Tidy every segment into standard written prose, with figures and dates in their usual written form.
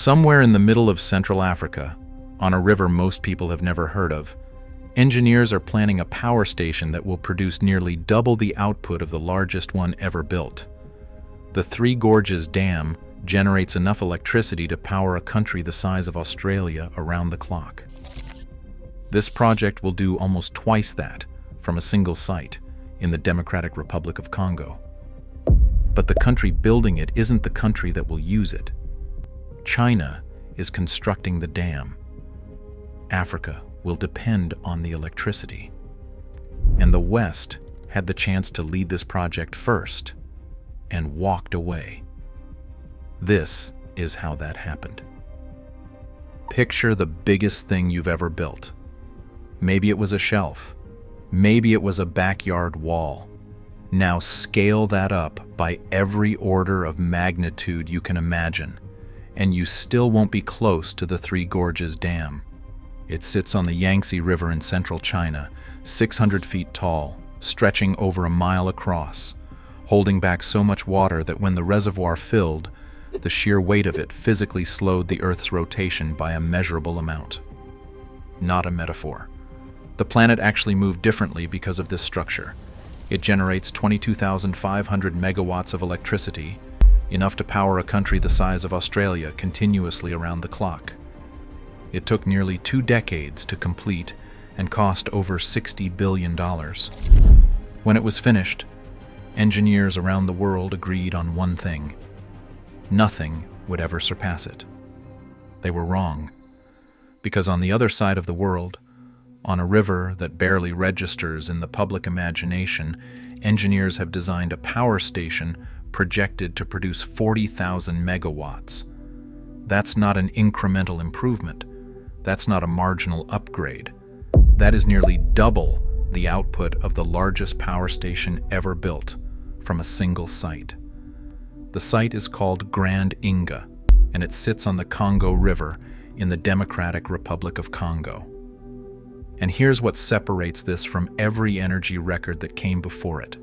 Somewhere in the middle of Central Africa, on a river most people have never heard of, engineers are planning a power station that will produce nearly double the output of the largest one ever built. The Three Gorges Dam generates enough electricity to power a country the size of Australia around the clock. This project will do almost twice that from a single site in the Democratic Republic of Congo. But the country building it isn't the country that will use it. China is constructing the dam. Africa will depend on the electricity. And the West had the chance to lead this project first and walked away. This is how that happened. Picture the biggest thing you've ever built. Maybe it was a shelf. Maybe it was a backyard wall. Now scale that up by every order of magnitude you can imagine, and you still won't be close to the Three Gorges Dam. It sits on the Yangtze River in central China, 600 feet tall, stretching over a mile across, holding back so much water that when the reservoir filled, the sheer weight of it physically slowed the Earth's rotation by a measurable amount. Not a metaphor. The planet actually moved differently because of this structure. It generates 22,500 megawatts of electricity, enough to power a country the size of Australia continuously around the clock. It took nearly 2 decades to complete and cost over $60 billion. When it was finished, engineers around the world agreed on one thing: nothing would ever surpass it. They were wrong, because on the other side of the world, on a river that barely registers in the public imagination, engineers have designed a power station projected to produce 40,000 megawatts. That's not an incremental improvement. That's not a marginal upgrade. That is nearly double the output of the largest power station ever built from a single site. The site is called Grand Inga, and it sits on the Congo River in the Democratic Republic of Congo. And here's what separates this from every energy record that came before it.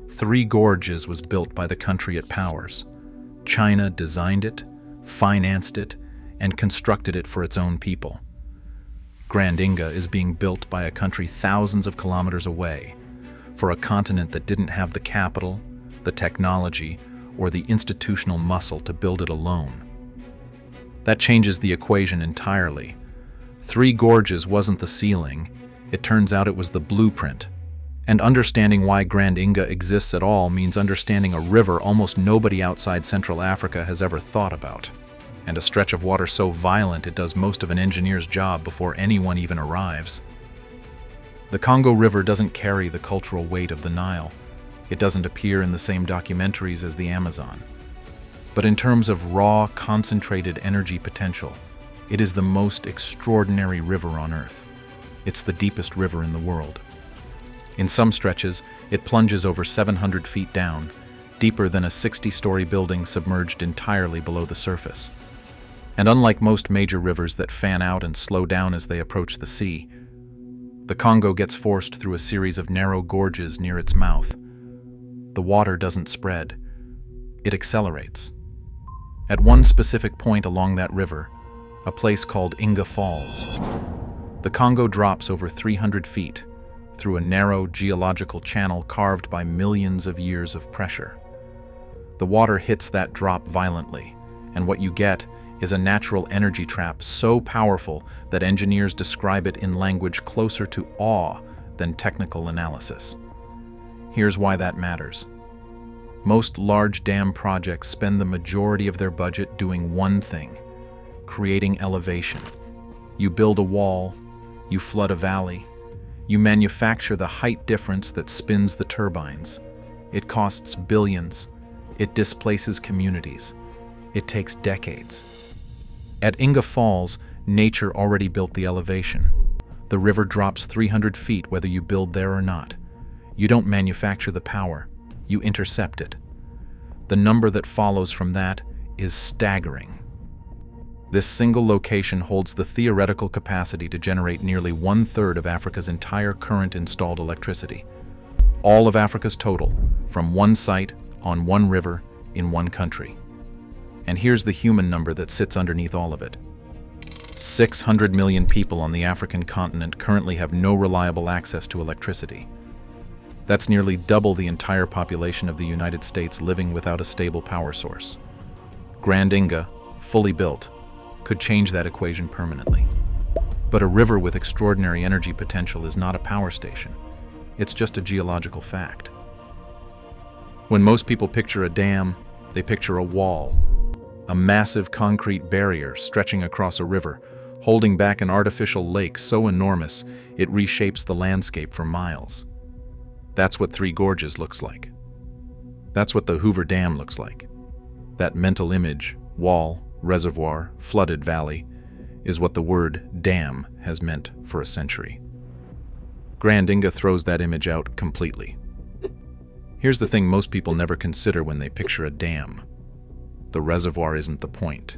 Three Gorges was built by the country it powers. China designed it, financed it, and constructed it for its own people. Grand Inga is being built by a country thousands of kilometers away, for a continent that didn't have the capital, the technology, or the institutional muscle to build it alone. That changes the equation entirely. Three Gorges wasn't the ceiling. It turns out it was the blueprint. And understanding why Grand Inga exists at all means understanding a river almost nobody outside Central Africa has ever thought about, and a stretch of water so violent it does most of an engineer's job before anyone even arrives. The Congo River doesn't carry the cultural weight of the Nile. It doesn't appear in the same documentaries as the Amazon. But in terms of raw, concentrated energy potential, it is the most extraordinary river on Earth. It's the deepest river in the world. In some stretches, it plunges over 700 feet down, deeper than a 60-story building submerged entirely below the surface. And unlike most major rivers that fan out and slow down as they approach the sea, the Congo gets forced through a series of narrow gorges near its mouth. The water doesn't spread. It accelerates. At one specific point along that river, a place called Inga Falls, the Congo drops over 300 feet through a narrow geological channel carved by millions of years of pressure. The water hits that drop violently, and what you get is a natural energy trap so powerful that engineers describe it in language closer to awe than technical analysis. Here's why that matters. Most large dam projects spend the majority of their budget doing one thing: creating elevation. You build a wall, you flood a valley, you manufacture the height difference that spins the turbines. It costs billions. It displaces communities. It takes decades. At Inga Falls, nature already built the elevation. The river drops 300 feet whether you build there or not. You don't manufacture the power, you intercept it. The number that follows from that is staggering. This single location holds the theoretical capacity to generate nearly 1/3 of Africa's entire current installed electricity. All of Africa's total, from one site, on one river, in one country. And here's the human number that sits underneath all of it. 600 million people on the African continent currently have no reliable access to electricity. That's nearly double the entire population of the United States living without a stable power source. Grand Inga, fully built, could change that equation permanently. But a river with extraordinary energy potential is not a power station. It's just a geological fact. When most people picture a dam, they picture a wall, a massive concrete barrier stretching across a river, holding back an artificial lake so enormous it reshapes the landscape for miles. That's what Three Gorges looks like. That's what the Hoover Dam looks like. That mental image, wall, reservoir, flooded valley, is what the word dam has meant for a century. Grand Inga throws that image out completely. Here's the thing most people never consider when they picture a dam. The reservoir isn't the point.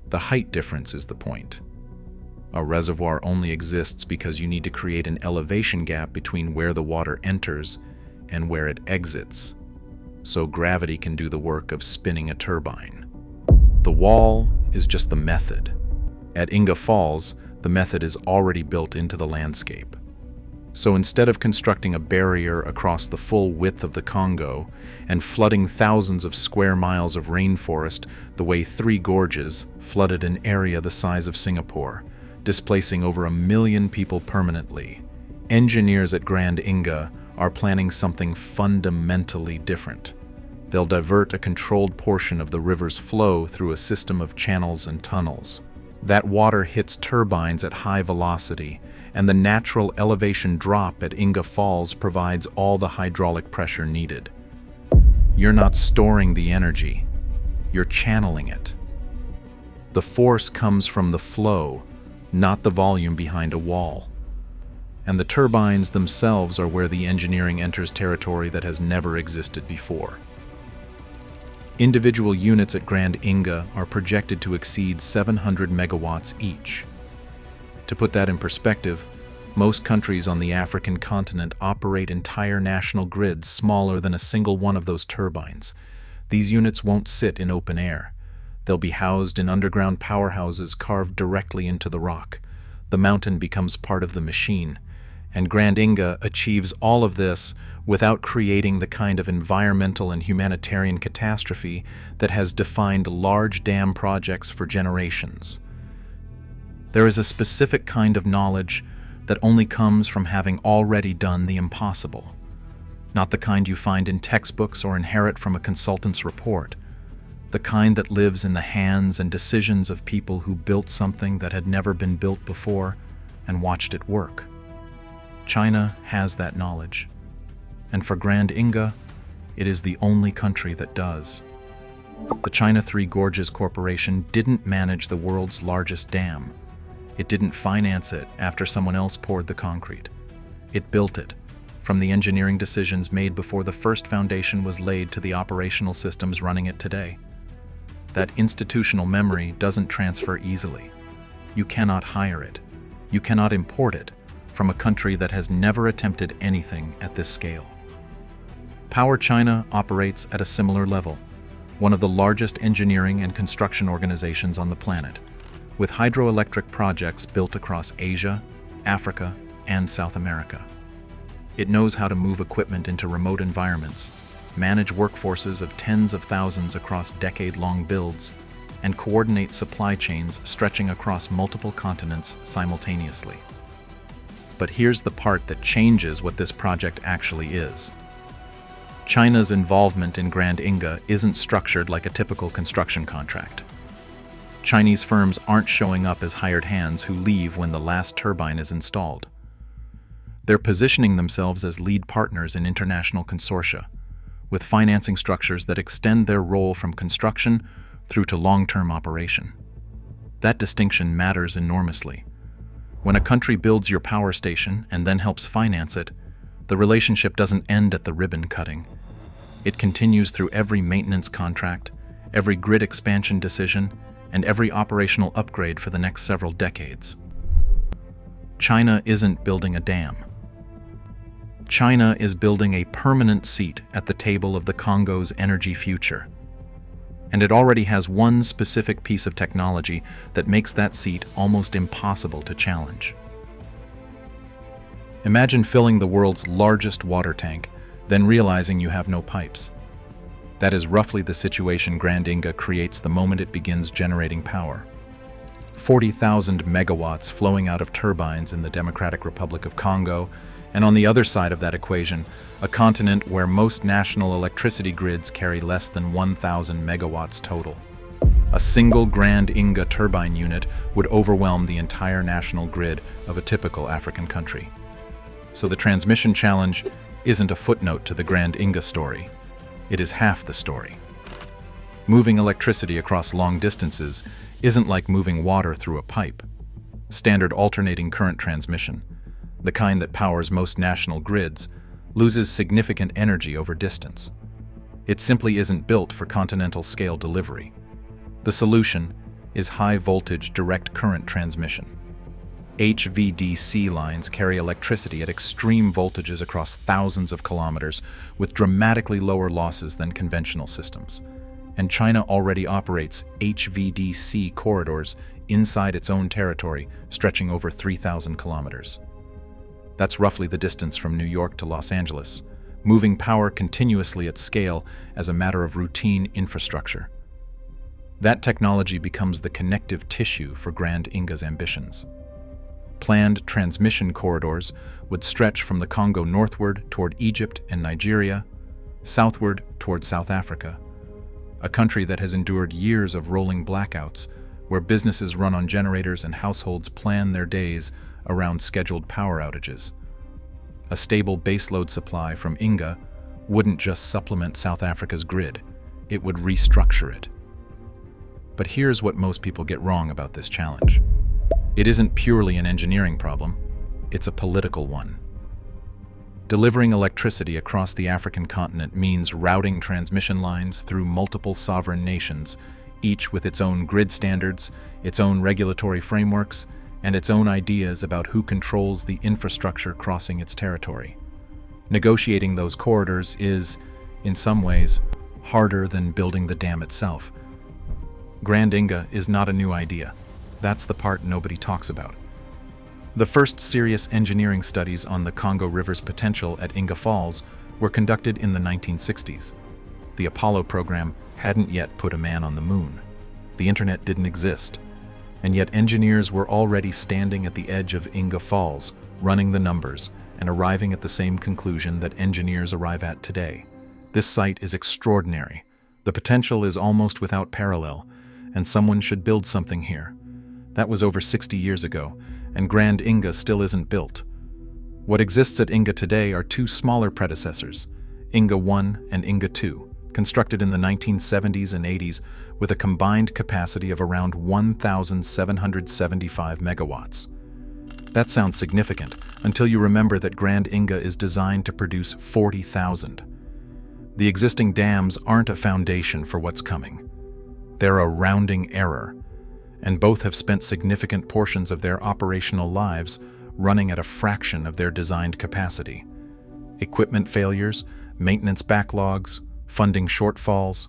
The height difference is the point. A reservoir only exists because you need to create an elevation gap between where the water enters and where it exits, so gravity can do the work of spinning a turbine. The wall is just the method. At Inga Falls, the method is already built into the landscape. So instead of constructing a barrier across the full width of the Congo and flooding thousands of square miles of rainforest the way Three Gorges flooded an area the size of Singapore, displacing over 1 million people permanently, engineers at Grand Inga are planning something fundamentally different. They'll divert a controlled portion of the river's flow through a system of channels and tunnels. That water hits turbines at high velocity, and the natural elevation drop at Inga Falls provides all the hydraulic pressure needed. You're not storing the energy, you're channeling it. The force comes from the flow, not the volume behind a wall. And the turbines themselves are where the engineering enters territory that has never existed before. Individual units at Grand Inga are projected to exceed 700 megawatts each. To put that in perspective, most countries on the African continent operate entire national grids smaller than a single one of those turbines. These units won't sit in open air. They'll be housed in underground powerhouses carved directly into the rock. The mountain becomes part of the machine, and Grand Inga achieves all of this without creating the kind of environmental and humanitarian catastrophe that has defined large dam projects for generations. There is a specific kind of knowledge that only comes from having already done the impossible, not the kind you find in textbooks or inherit from a consultant's report, the kind that lives in the hands and decisions of people who built something that had never been built before and watched it work. China has that knowledge, and for Grand Inga, it is the only country that does. The China Three Gorges Corporation didn't manage the world's largest dam. It didn't finance it after someone else poured the concrete. It built it, from the engineering decisions made before the first foundation was laid to the operational systems running it today. That institutional memory doesn't transfer easily. You cannot hire it. You cannot import it from a country that has never attempted anything at this scale. Power China operates at a similar level, one of the largest engineering and construction organizations on the planet, with hydroelectric projects built across Asia, Africa, and South America. It knows how to move equipment into remote environments, manage workforces of tens of thousands across decade-long builds, and coordinate supply chains stretching across multiple continents simultaneously. But here's the part that changes what this project actually is. China's involvement in Grand Inga isn't structured like a typical construction contract. Chinese firms aren't showing up as hired hands who leave when the last turbine is installed. They're positioning themselves as lead partners in international consortia, with financing structures that extend their role from construction through to long-term operation. That distinction matters enormously. When a country builds your power station and then helps finance it, the relationship doesn't end at the ribbon cutting. It continues through every maintenance contract, every grid expansion decision, and every operational upgrade for the next several decades. China isn't building a dam. China is building a permanent seat at the table of the Congo's energy future. And it already has one specific piece of technology that makes that seat almost impossible to challenge. Imagine filling the world's largest water tank, then realizing you have no pipes. That is roughly the situation Grand Inga creates the moment it begins generating power. 40,000 megawatts flowing out of turbines in the Democratic Republic of Congo, and on the other side of that equation, a continent where most national electricity grids carry less than 1,000 megawatts total. A single Grand Inga turbine unit would overwhelm the entire national grid of a typical African country. So the transmission challenge isn't a footnote to the Grand Inga story. It is half the story. Moving electricity across long distances isn't like moving water through a pipe. Standard alternating current transmission, the kind that powers most national grids, loses significant energy over distance. It simply isn't built for continental-scale delivery. The solution is high-voltage direct current transmission. HVDC lines carry electricity at extreme voltages across thousands of kilometers with dramatically lower losses than conventional systems. And China already operates HVDC corridors inside its own territory, stretching over 3,000 kilometers. That's roughly the distance from New York to Los Angeles, moving power continuously at scale as a matter of routine infrastructure. That technology becomes the connective tissue for Grand Inga's ambitions. Planned transmission corridors would stretch from the Congo northward toward Egypt and Nigeria, southward toward South Africa, a country that has endured years of rolling blackouts, where businesses run on generators and households plan their days around scheduled power outages. A stable baseload supply from Inga wouldn't just supplement South Africa's grid, it would restructure it. But here's what most people get wrong about this challenge. It isn't purely an engineering problem, it's a political one. Delivering electricity across the African continent means routing transmission lines through multiple sovereign nations, each with its own grid standards, its own regulatory frameworks, and its own ideas about who controls the infrastructure crossing its territory. Negotiating those corridors is, in some ways, harder than building the dam itself. Grand Inga is not a new idea. That's the part nobody talks about. The first serious engineering studies on the Congo River's potential at Inga Falls were conducted in the 1960s. The Apollo program hadn't yet put a man on the moon. The internet didn't exist. And yet engineers were already standing at the edge of Inga Falls, running the numbers, and arriving at the same conclusion that engineers arrive at today. This site is extraordinary. The potential is almost without parallel, and someone should build something here. That was over 60 years ago, and Grand Inga still isn't built. What exists at Inga today are two smaller predecessors, Inga 1 and Inga 2, constructed in the 1970s and 80s with a combined capacity of around 1,775 megawatts. That sounds significant until you remember that Grand Inga is designed to produce 40,000. The existing dams aren't a foundation for what's coming. They're a rounding error, and both have spent significant portions of their operational lives running at a fraction of their designed capacity. Equipment failures, maintenance backlogs, funding shortfalls.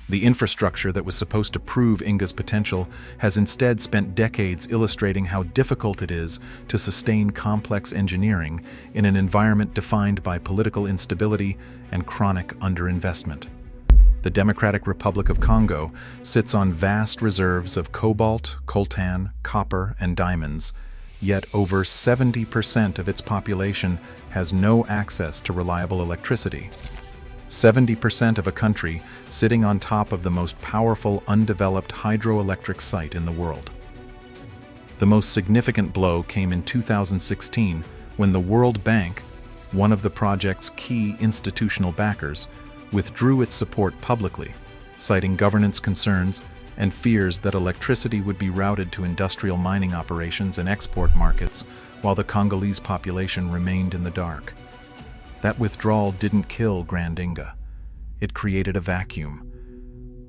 The infrastructure that was supposed to prove Inga's potential has instead spent decades illustrating how difficult it is to sustain complex engineering in an environment defined by political instability and chronic underinvestment. The Democratic Republic of Congo sits on vast reserves of cobalt, coltan, copper, and diamonds, yet over 70% of its population has no access to reliable electricity. 70% of a country sitting on top of the most powerful undeveloped hydroelectric site in the world. The most significant blow came in 2016 when the World Bank, one of the project's key institutional backers, withdrew its support publicly, citing governance concerns and fears that electricity would be routed to industrial mining operations and export markets while the Congolese population remained in the dark. That withdrawal didn't kill Grand Inga. It created a vacuum.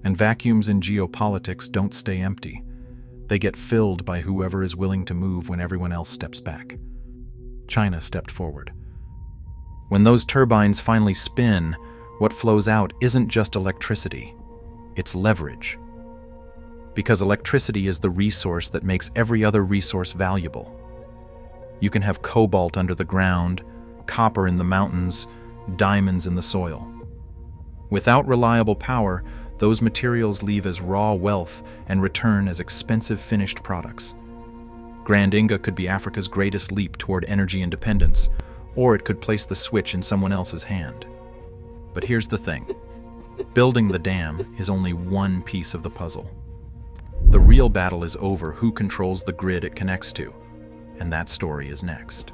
And vacuums in geopolitics don't stay empty. They get filled by whoever is willing to move when everyone else steps back. China stepped forward. When those turbines finally spin, what flows out isn't just electricity. It's leverage. Because electricity is the resource that makes every other resource valuable. You can have cobalt under the ground, copper in the mountains, diamonds in the soil. Without reliable power, those materials leave as raw wealth and return as expensive finished products. Grand Inga could be Africa's greatest leap toward energy independence, or it could place the switch in someone else's hand. But here's the thing. Building the dam is only one piece of the puzzle. The real battle is over who controls the grid it connects to, and that story is next.